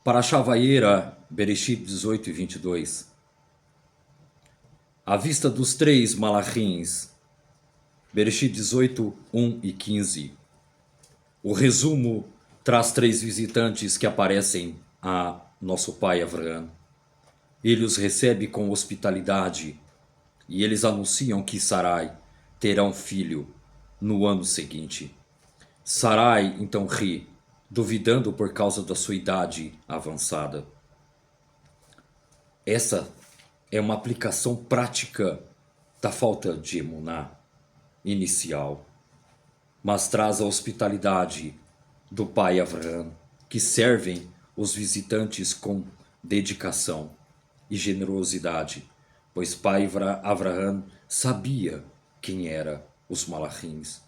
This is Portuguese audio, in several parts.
Parashá Vayera, Bereshit 18 e 22. À vista dos três malachins, Bereshit 18, 1 e 15. O resumo traz três visitantes que aparecem a nosso pai Avraham. Ele os recebe com hospitalidade e eles anunciam que Sarai terá um filho no ano seguinte. Sarai então ri, duvidando por causa da sua idade avançada. Essa é uma aplicação prática da falta de emuná inicial, mas traz a hospitalidade do pai Avraham, que servem os visitantes com dedicação e generosidade, pois pai Avraham sabia quem eram os malachins.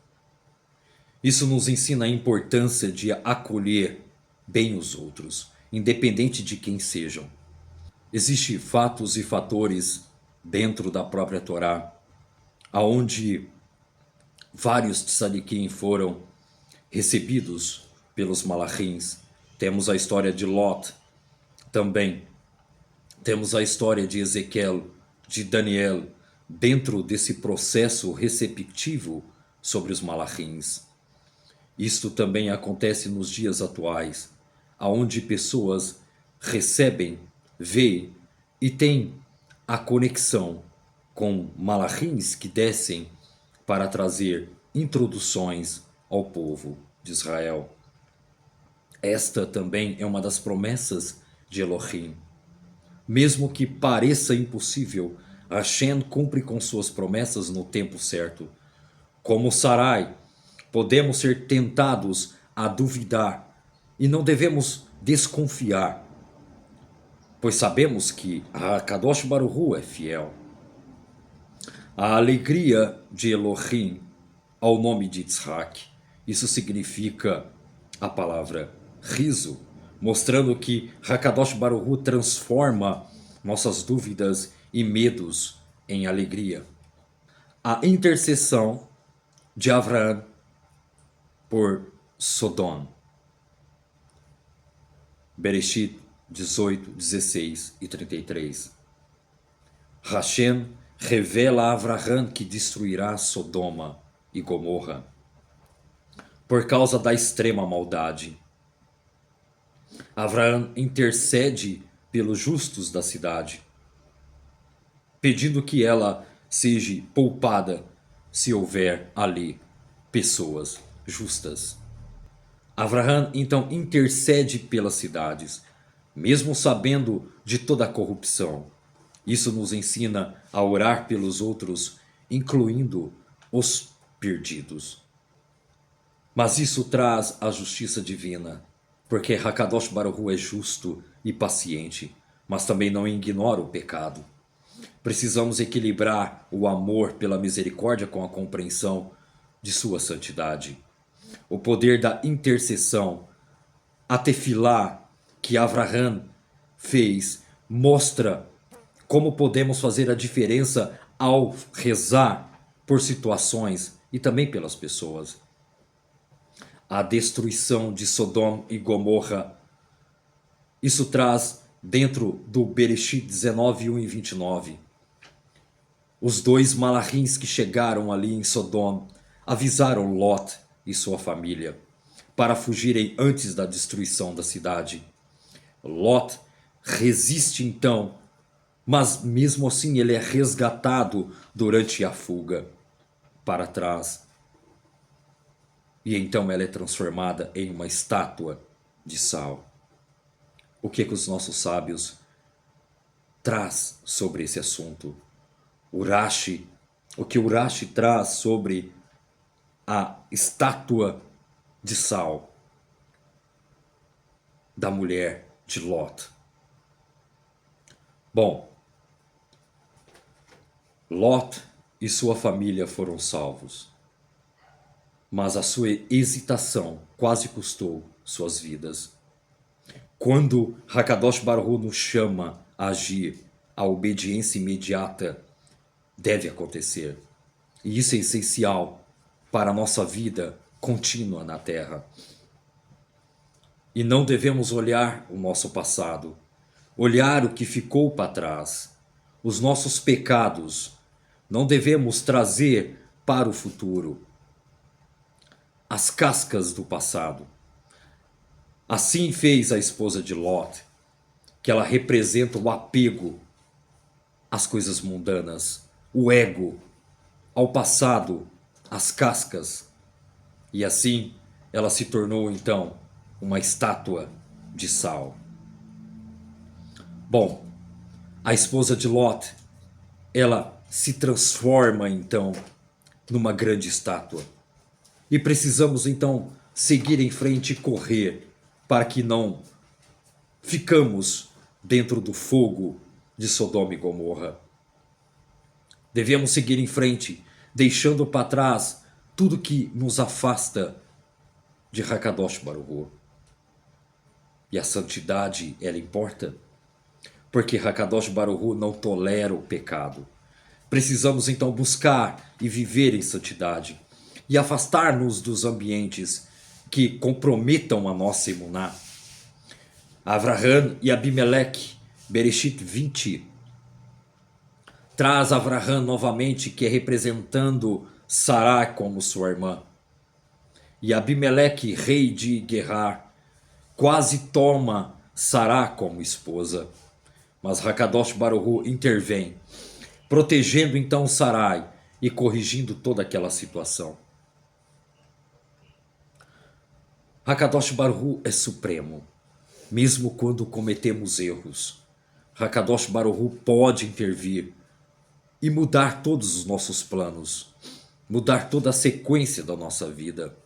Isso nos ensina a importância de acolher bem os outros, independente de quem sejam. Existem fatos e fatores dentro da própria Torá, aonde vários tzadikim foram recebidos pelos malachins. Temos a história de Lot também. Temos a história de Ezequiel, de Daniel, dentro desse processo receptivo sobre os malachins. Isto também acontece nos dias atuais, aonde pessoas recebem, veem e têm a conexão com malachins que descem para trazer introduções ao povo de Israel. Esta também é uma das promessas de Elohim. Mesmo que pareça impossível, Hashem cumpre com suas promessas no tempo certo. Como Sarai, podemos ser tentados a duvidar e não devemos desconfiar, pois sabemos que a Kadosh Baruch Hu é fiel. A alegria de Elohim ao nome de Yitzhak, isso significa a palavra riso, mostrando que Hakadosh Baruch Hu transforma nossas dúvidas e medos em alegria. A intercessão de Avraham por Sodom. Bereshit 18, 16 e 33. Hashem revela a Avraham que destruirá Sodoma e Gomorra por causa da extrema maldade. Avraham intercede pelos justos da cidade, pedindo que ela seja poupada se houver ali pessoas justas. Avraham então intercede pelas cidades, mesmo sabendo de toda a corrupção. Isso nos ensina a orar pelos outros, incluindo os perdidos. Mas isso traz a justiça divina, porque Hakadosh Baruch Hu é justo e paciente, mas também não ignora o pecado. Precisamos equilibrar o amor pela misericórdia com a compreensão de sua santidade. O poder da intercessão, a tefilá que Avraham fez, mostra como podemos fazer a diferença ao rezar por situações e também pelas pessoas. A destruição de Sodom e Gomorra, isso traz dentro do Bereshit 19, 1 e 29. Os dois malachins que chegaram ali em Sodom avisaram Lot e sua família para fugirem antes da destruição da cidade. Lot resiste então, mas mesmo assim ele é resgatado durante a fuga para trás. E então ela é transformada em uma estátua de sal. O que os nossos sábios traz sobre esse assunto? O que o Rashi traz sobre a estátua de sal da mulher de Lot. Bom, Lot e sua família foram salvos, mas a sua hesitação quase custou suas vidas. Quando Hakadosh Baruch Hu nos chama a agir, a obediência imediata deve acontecer. E isso é essencial para a nossa vida contínua na Terra. E não devemos olhar o nosso passado, olhar o que ficou para trás, os nossos pecados. Não devemos trazer para o futuro as cascas do passado. Assim fez a esposa de Lot, que ela representa o apego às coisas mundanas, o ego, ao passado, às cascas. E assim ela se tornou então uma estátua de sal. Bom, a esposa de Lot, ela se transforma então numa grande estátua. E precisamos então seguir em frente e correr para que não ficamos dentro do fogo de Sodoma e Gomorra. Devemos seguir em frente, deixando para trás tudo que nos afasta de Hakadosh Baruch Hu. E a santidade, ela importa, porque Hakadosh Baruch Hu não tolera o pecado. Precisamos então buscar e viver em santidade e afastar-nos dos ambientes que comprometam a nossa emuná. Avraham e Abimeleque, Bereshit 20, traz Avraham novamente, que é representando Sarai como sua irmã. E Abimeleque, rei de Gerar, quase toma Sarai como esposa. Mas Hakadosh Baruch Hu intervém, protegendo então Sarai e corrigindo toda aquela situação. Hakadosh Baruch Hu é supremo, mesmo quando cometemos erros. Hakadosh Baruch Hu pode intervir e mudar todos os nossos planos, mudar toda a sequência da nossa vida.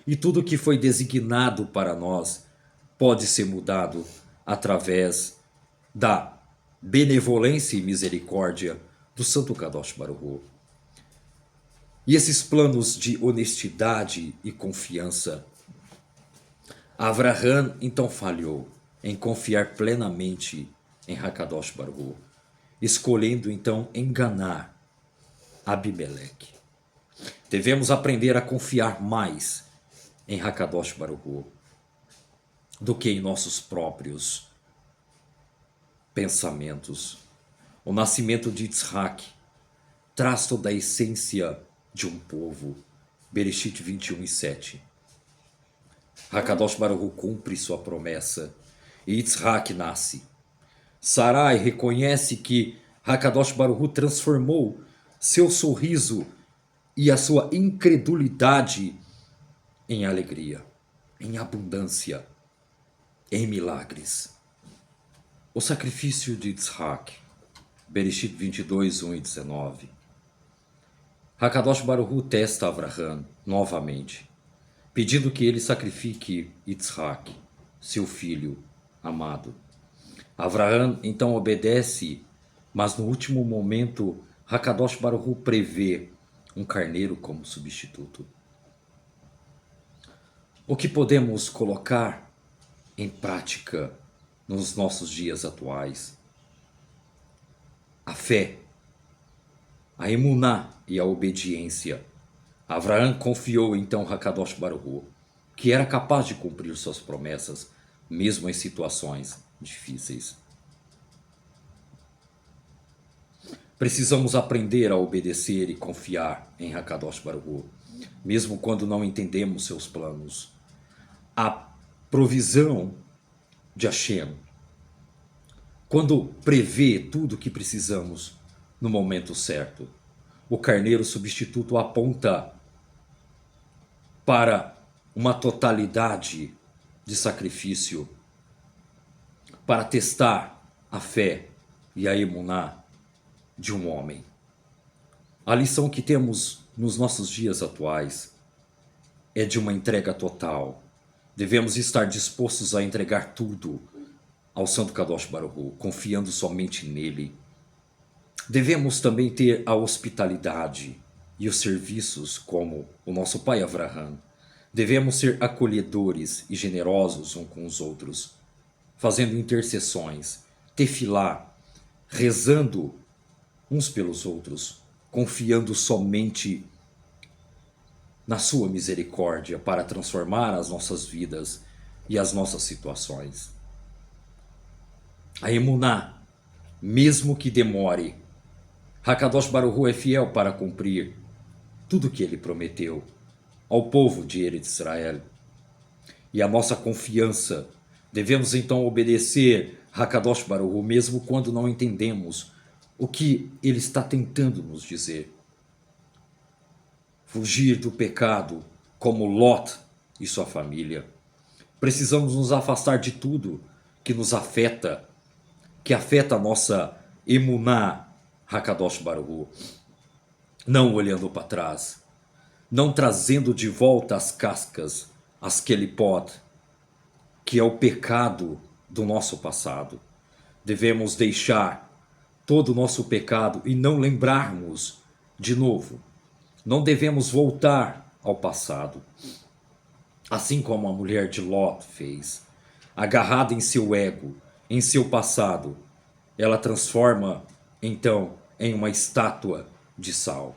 E tudo que foi designado para nós pode ser mudado através da benevolência e misericórdia do Santo Kadosh Baruch Hu. E esses planos de honestidade e confiança, Avraham então falhou em confiar plenamente em Hakadosh Baruch Hu, escolhendo então enganar Abimeleque. Devemos aprender a confiar mais em Hakadosh Baruch Hu do que em nossos próprios pensamentos. O nascimento de Yitzhak traz toda a essência de um povo. Bereshit 21:7. Hakadosh Baruch Hu cumpre sua promessa e Yitzhak nasce. Sarai reconhece que Hakadosh Baruch Hu transformou seu sorriso e a sua incredulidade em alegria, em abundância, em milagres. O sacrifício de Yitzhak, Bereshit 22, 1 e 19. Hakadosh Baruch Hu testa Avraham novamente, pedindo que ele sacrifique Yitzhak, seu filho amado. Avraham então obedece, mas no último momento Hakadosh Baruch Hu prevê um carneiro como substituto. O que podemos colocar em prática nos nossos dias atuais? A fé, a emuná e a obediência. Avraham confiou então Hakadosh Baruch Hu, que era capaz de cumprir suas promessas, mesmo em situações difíceis. Precisamos aprender a obedecer e confiar em Hakadosh Baruch Hu, mesmo quando não entendemos seus planos. A provisão de Hashem, quando prevê tudo o que precisamos no momento certo. O carneiro substituto aponta para uma totalidade de sacrifício para testar a fé e a emuná de um homem. A lição que temos nos nossos dias atuais é de uma entrega total. Devemos estar dispostos a entregar tudo ao Santo Kadosh Baruch Hu, confiando somente nele. Devemos também ter a hospitalidade e os serviços como o nosso pai Avraham. Devemos ser acolhedores e generosos uns com os outros, fazendo intercessões, tefilá, rezando uns pelos outros, confiando somente na sua misericórdia para transformar as nossas vidas e as nossas situações. A emuná, mesmo que demore, Hakadosh Baruch Hu é fiel para cumprir tudo o que ele prometeu ao povo de Eretz Israel. E a nossa confiança, devemos então obedecer Hakadosh Baruch Hu, mesmo quando não entendemos o que ele está tentando nos dizer. Fugir do pecado, como Lot e sua família. Precisamos nos afastar de tudo que nos afeta, que afeta a nossa emuná, Hakadosh Baruch Hu. Não olhando para trás, não trazendo de volta as cascas, as kelipot, que é o pecado do nosso passado. Devemos deixar todo o nosso pecado e não lembrarmos de novo. Não devemos voltar ao passado. Assim como a mulher de Lot fez, agarrada em seu ego, em seu passado, ela transforma então em uma estátua de sal.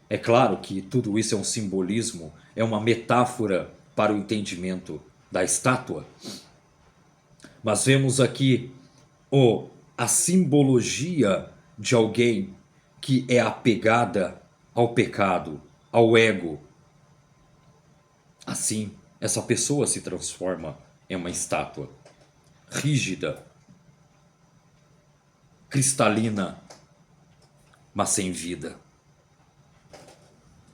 É claro que tudo isso é um simbolismo, é uma metáfora para o entendimento da estátua. Mas vemos aqui a simbologia de alguém que é apegada ao pecado, ao ego. Assim, essa pessoa se transforma em uma estátua rígida, cristalina, mas sem vida.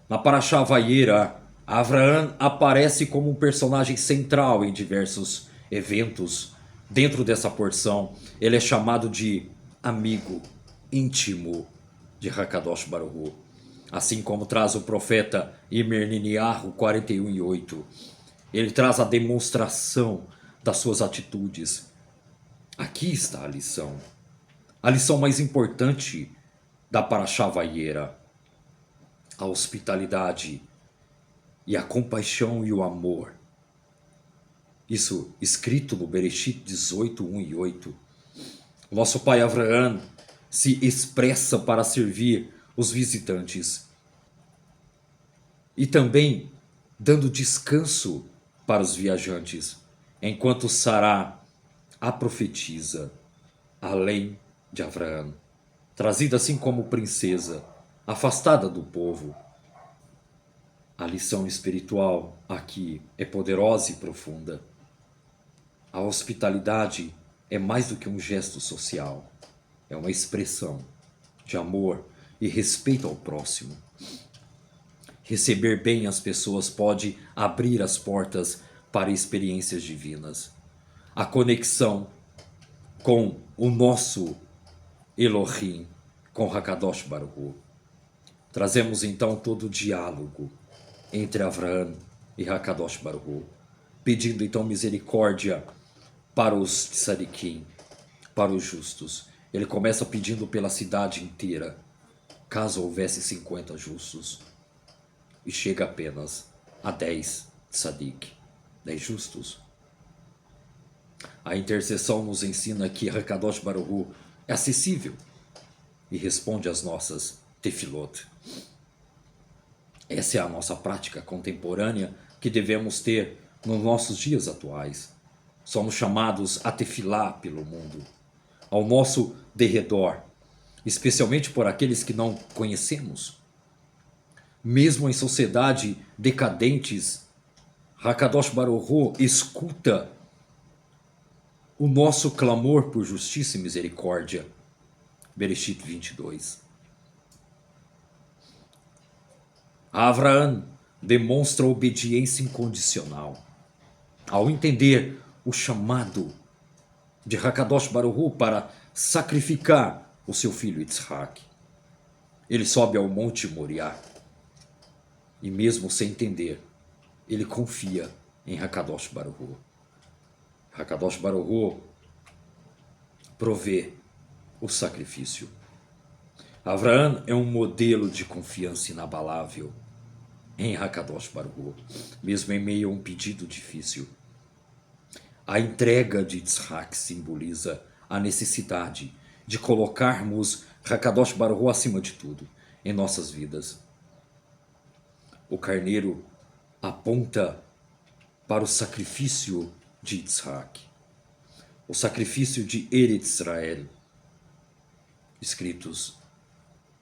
Na Parashá Vayera, Avraham aparece como um personagem central em diversos eventos. Dentro dessa porção, ele é chamado de amigo íntimo de Hakadosh Baruch Hu. Assim como traz o profeta Imerniyahu 41:8. Ele traz a demonstração das suas atitudes. Aqui está a lição. A lição mais importante da Parashá Vayera. A hospitalidade e a compaixão e o amor. Isso escrito no Bereshit 18:1 e 8. Nosso pai Avraham se expressa para servir os visitantes e também dando descanso para os viajantes, enquanto Sará a profetiza além de Avraham, trazida assim como princesa, afastada do povo. A lição espiritual aqui é poderosa e profunda. A hospitalidade é mais do que um gesto social. É uma expressão de amor e respeito ao próximo. Receber bem as pessoas pode abrir as portas para experiências divinas. A conexão com o nosso Elohim, com Hakadosh Baruch Hu. Trazemos então todo o diálogo entre Avraham e Hakadosh Baruch Hu, pedindo então misericórdia para os tzadikim, para os justos. Ele começa pedindo pela cidade inteira, caso houvesse 50 justos, e chega apenas a 10 tzadik, 10 justos. A intercessão nos ensina que Hakadosh Baruch Hu é acessível e responde às nossas tefilot. Essa é a nossa prática contemporânea que devemos ter nos nossos dias atuais. Somos chamados a tefilá pelo mundo, ao nosso derredor, especialmente por aqueles que não conhecemos. Mesmo em sociedade decadentes, Hakadosh Baruch Hu escuta o nosso clamor por justiça e misericórdia. Bereshit 22. Avraham demonstra obediência incondicional ao entender o chamado de Hakadosh Baruch Hu para sacrificar o seu filho Yitzhak. Ele sobe ao Monte Moriá e mesmo sem entender, ele confia em Hakadosh Baruch Hu. Hakadosh Baruch Hu provê o sacrifício. Avraham é um modelo de confiança inabalável em Hakadosh Baruch Hu, mesmo em meio a um pedido difícil. A entrega de Yitzhak simboliza a necessidade de colocarmos Hakadosh Baruch Hu acima de tudo em nossas vidas. O carneiro aponta para o sacrifício de Yitzhak, o sacrifício de Eretz Israel, escritos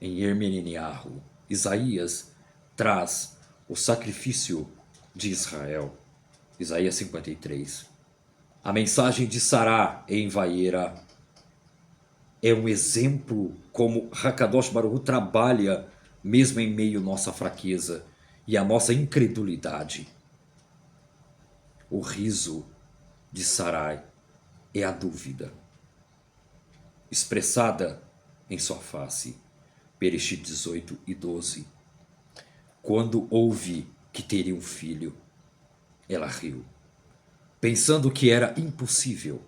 em Yerminiahu. Isaías traz o sacrifício de Israel, Isaías 53. A mensagem de Sará em Vaiera é um exemplo como Hakadosh Baruch Hu trabalha mesmo em meio à nossa fraqueza e à nossa incredulidade. O riso de Sarai é a dúvida, expressada em sua face. Bereshit 18:12. Quando ouve que teria um filho, ela riu, pensando que era impossível,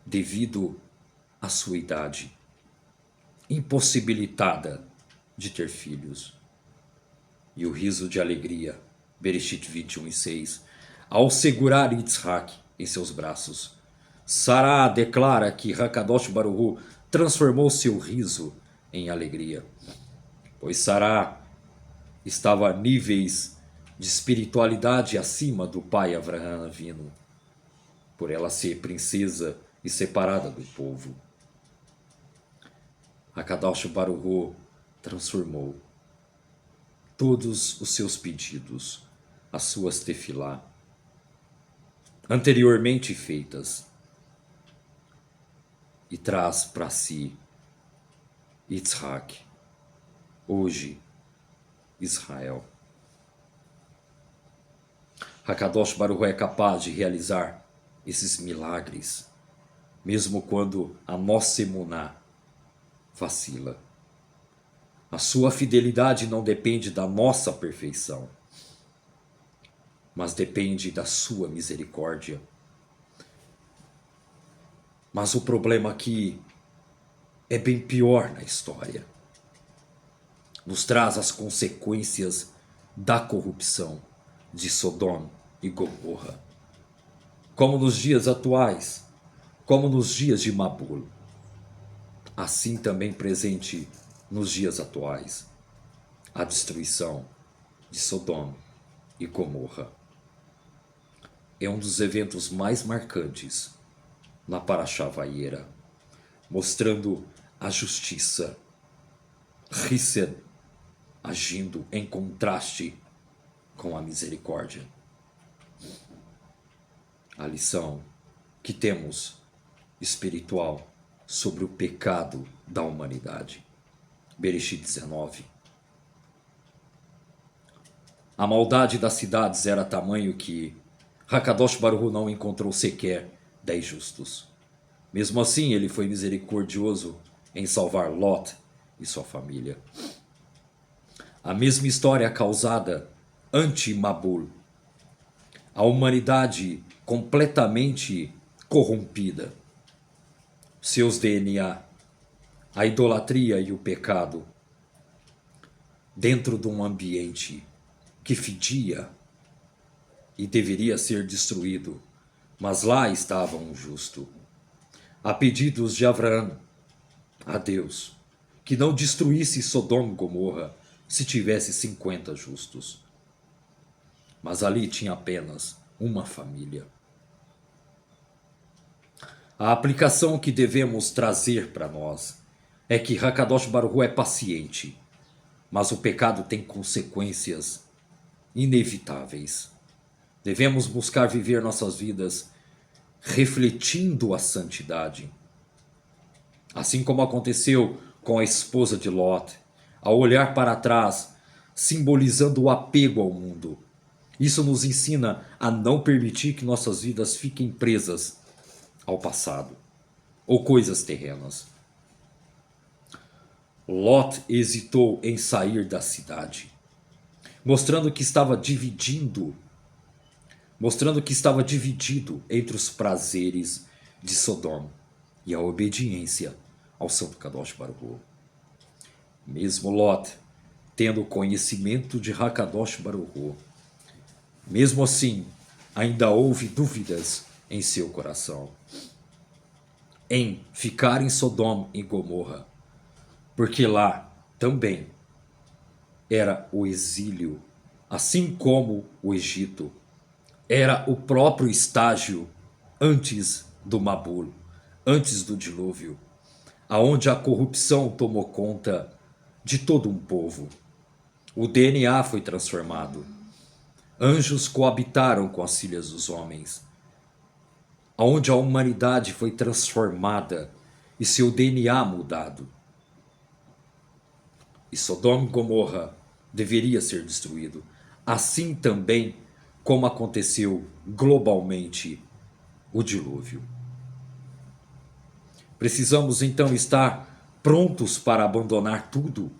devido à sua idade, impossibilitada de ter filhos. E o riso de alegria, Bereshit 21:6, ao segurar Yitzhak em seus braços. Sará declara que Hakadosh Baruch Hu transformou seu riso em alegria, pois Sará estava a níveis de espiritualidade acima do pai Avraham Avinu, por ela ser princesa e separada do povo. Hakadosh Baruch Hu transformou todos os seus pedidos, as suas tefilá, anteriormente feitas, e traz para si Yitzhak, hoje Israel. Hakadosh Baruch Hu é capaz de realizar esses milagres, mesmo quando a nossa emuná vacila. A sua fidelidade não depende da nossa perfeição, mas depende da sua misericórdia. Mas o problema aqui é bem pior na história. Nos traz as consequências da corrupção de Sodoma e Gomorra. Como nos dias atuais, como nos dias de Mabul, assim também presente nos dias atuais, a destruição de Sodoma e Gomorra. É um dos eventos mais marcantes na Parashá Vaiera, mostrando a justiça, Hesed, agindo em contraste com a misericórdia. A lição que temos espiritual sobre o pecado da humanidade. Bereshit 19. A maldade das cidades era tamanho que Hakadosh Baruch Hu não encontrou sequer 10 justos. Mesmo assim, ele foi misericordioso em salvar Lot e sua família. A mesma história causada anti-Mabul. A humanidade completamente corrompida. Seus DNA, a idolatria e o pecado, dentro de um ambiente que fedia e deveria ser destruído, mas lá estava um justo. A pedidos de Avraham a Deus que não destruísse Sodoma e Gomorra se tivesse 50 justos. Mas ali tinha apenas uma família. A aplicação que devemos trazer para nós é que Hakadosh Baruch Hu é paciente, mas o pecado tem consequências inevitáveis. Devemos buscar viver nossas vidas refletindo a santidade. Assim como aconteceu com a esposa de Lot, ao olhar para trás, simbolizando o apego ao mundo. Isso nos ensina a não permitir que nossas vidas fiquem presas ao passado ou coisas terrenas. Lot hesitou em sair da cidade, mostrando que estava dividido entre os prazeres de Sodoma e a obediência ao Santo Kadosh Baruch Hu. Mesmo Lot, tendo conhecimento de Hakadosh Baruch Hu, mesmo assim, ainda houve dúvidas em seu coração em ficar em Sodoma e Gomorra, porque lá também era o exílio, assim como o Egito era o próprio estágio antes do Mabul, antes do dilúvio, aonde a corrupção tomou conta de todo um povo. O DNA foi transformado. Anjos coabitaram com as filhas dos homens, aonde a humanidade foi transformada e seu DNA mudado. E Sodoma e Gomorra deveria ser destruído, assim também como aconteceu globalmente o dilúvio. Precisamos então estar prontos para abandonar tudo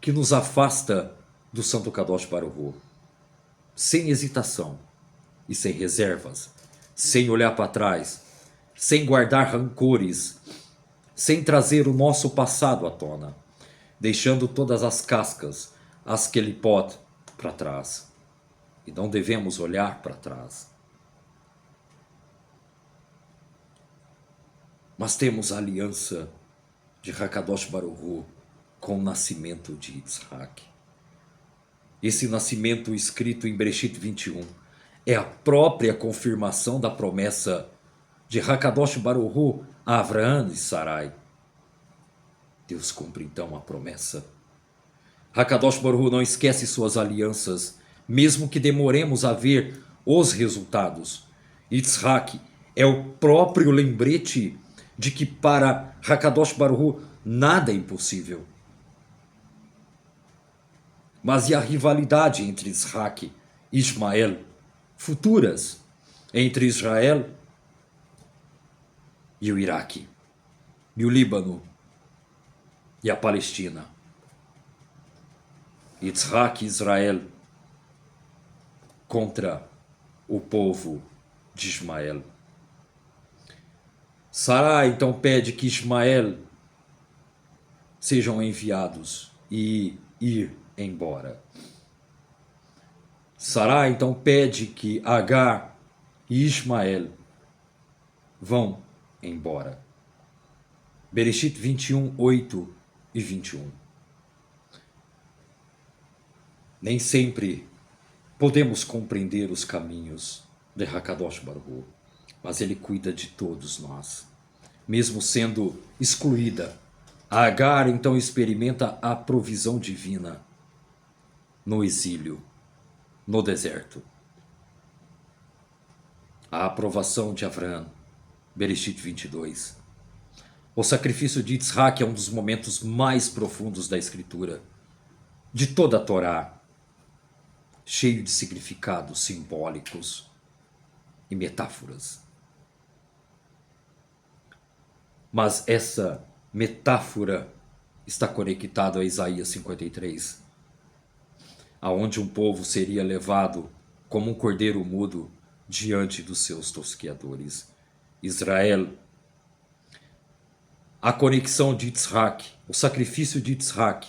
que nos afasta do Santo Kadosh Baruch Hu, sem hesitação e sem reservas, sem olhar para trás, sem guardar rancores, sem trazer o nosso passado à tona, deixando todas as cascas, as kelipot, para trás. E não devemos olhar para trás. Mas temos a aliança de Hakadosh Baruch Hu com o nascimento de Yitzhak. Esse nascimento escrito em Bereshit 21 é a própria confirmação da promessa de Hakadosh Baruch Hu a Avraham e Sarai. Deus cumpre então a promessa. Hakadosh Baruch Hu não esquece suas alianças, mesmo que demoremos a ver os resultados. Yitzhak é o próprio lembrete de que para Hakadosh Baruch Hu nada é impossível. Mas e a rivalidade entre Yitzhak e Ismael, futuras, entre Israel e o Iraque, e o Líbano, e a Palestina? Yitzhak e Israel contra o povo de Ismael. Sarai então pede que Ismael sejam enviados e ir embora. Sarai então pede que Agar e Ismael vão embora. Bereshit 21, 8 e 21. Nem sempre podemos compreender os caminhos de Hakadosh Baruch Hu, mas ele cuida de todos nós. Mesmo sendo excluída, Agar então experimenta a provisão divina no exílio, no deserto. A aprovação de Avraham, Bereshit 22. O sacrifício de Yitzhak é um dos momentos mais profundos da Escritura, de toda a Torá, cheio de significados simbólicos e metáforas. Mas essa metáfora está conectada a Isaías 53, aonde um povo seria levado como um cordeiro mudo diante dos seus tosqueadores. Israel, a conexão de Yitzhak, o sacrifício de Yitzhak,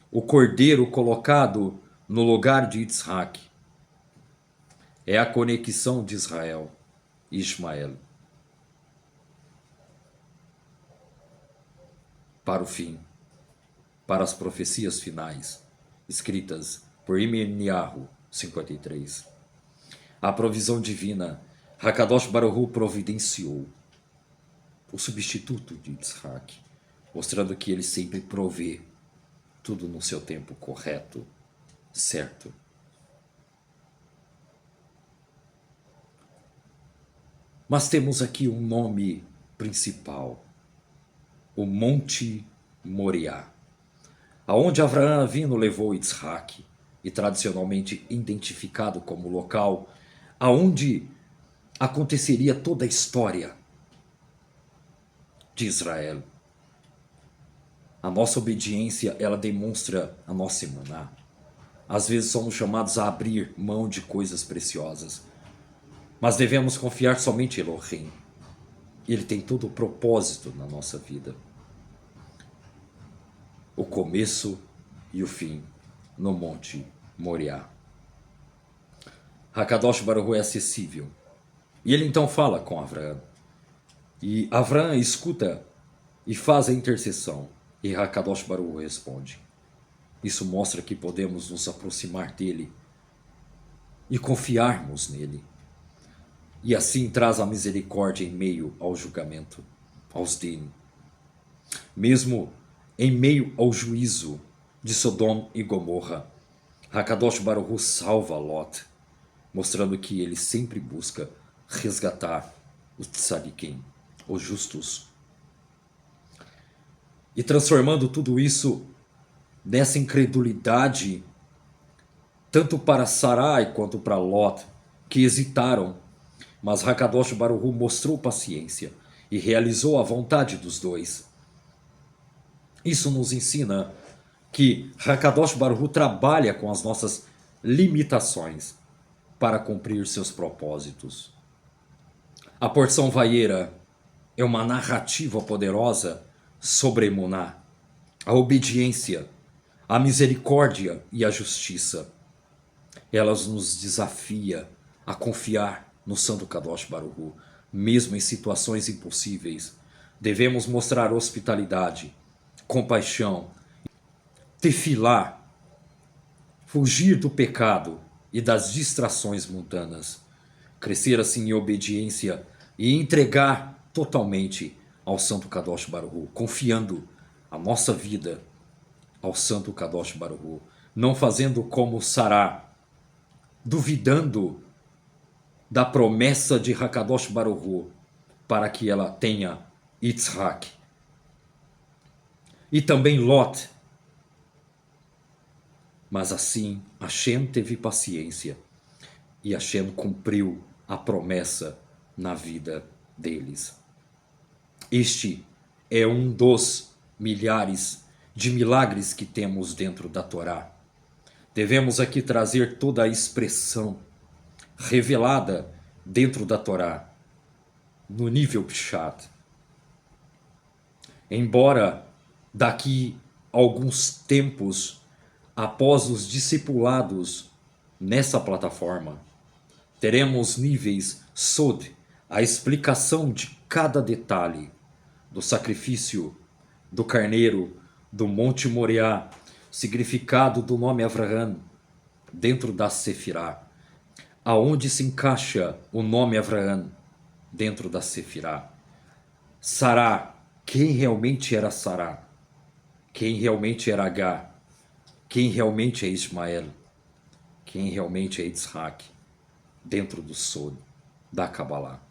o cordeiro colocado no lugar de Yitzhak, é a conexão de Israel e Ismael para o fim, para as profecias finais, escritas por Yirmiyahu 53. A provisão divina, Hakadosh Baruch Hu providenciou o substituto de Yitzhak, mostrando que ele sempre provê tudo no seu tempo correto, certo. Mas temos aqui um nome principal, o Monte Moriá, aonde Avraham Avinu levou Yitzhak, e tradicionalmente identificado como local aonde aconteceria toda a história de Israel. A nossa obediência, ela demonstra a nossa emuná. Às vezes somos chamados a abrir mão de coisas preciosas, mas devemos confiar somente em Elohim. Ele tem todo o propósito na nossa vida. O começo e o fim no Monte Moriá. Hakadosh Baruch Hu é acessível. E ele então fala com Avraham. E Avraham escuta e faz a intercessão. E Hakadosh Baruch Hu responde. Isso mostra que podemos nos aproximar dele e confiarmos nele. e assim traz a misericórdia em meio ao julgamento, aos Din. Mesmo em meio ao juízo de Sodom e Gomorra, Hakadosh Baruch Hu salva Lot, mostrando que ele sempre busca resgatar os tzadikim, os justos, e transformando tudo isso nessa incredulidade, tanto para Sarai quanto para Lot, que hesitaram, mas Hakadosh Baruch Hu mostrou paciência e realizou a vontade dos dois. Isso nos ensina que Hakadosh Baruch Hu trabalha com as nossas limitações para cumprir seus propósitos. A porção vaieira é uma narrativa poderosa sobre Emuná, a obediência, a misericórdia e a justiça. Ela nos desafia a confiar no Santo Kadosh Baruch Hu, mesmo em situações impossíveis. Devemos mostrar hospitalidade, compaixão, tefilá, fugir do pecado e das distrações mundanas, crescer assim em obediência e entregar totalmente ao Santo Kadosh Baruch Hu, confiando a nossa vida ao Santo Kadosh Baruch Hu, não fazendo como Sará, duvidando da promessa de Hakadosh Baruch Hu para que ela tenha Yitzhak. E também Lot. Mas assim Hashem teve paciência e Hashem cumpriu a promessa na vida deles. Este é um dos milhares de milagres que temos dentro da Torá. Devemos aqui trazer toda a expressão revelada dentro da Torá, no nível Pshat. Embora daqui alguns tempos, após os discipulados nessa plataforma, teremos níveis Sod, a explicação de cada detalhe do sacrifício do carneiro, do Monte Moriá, significado do nome Avraham dentro da Sefirá, aonde se encaixa o nome Avraham dentro da Sefirá. Sará, quem realmente era Sará? Quem realmente era Agá? Quem realmente é Ismael? Quem realmente é Yitzhak? Dentro do Sod, da Kabbalah.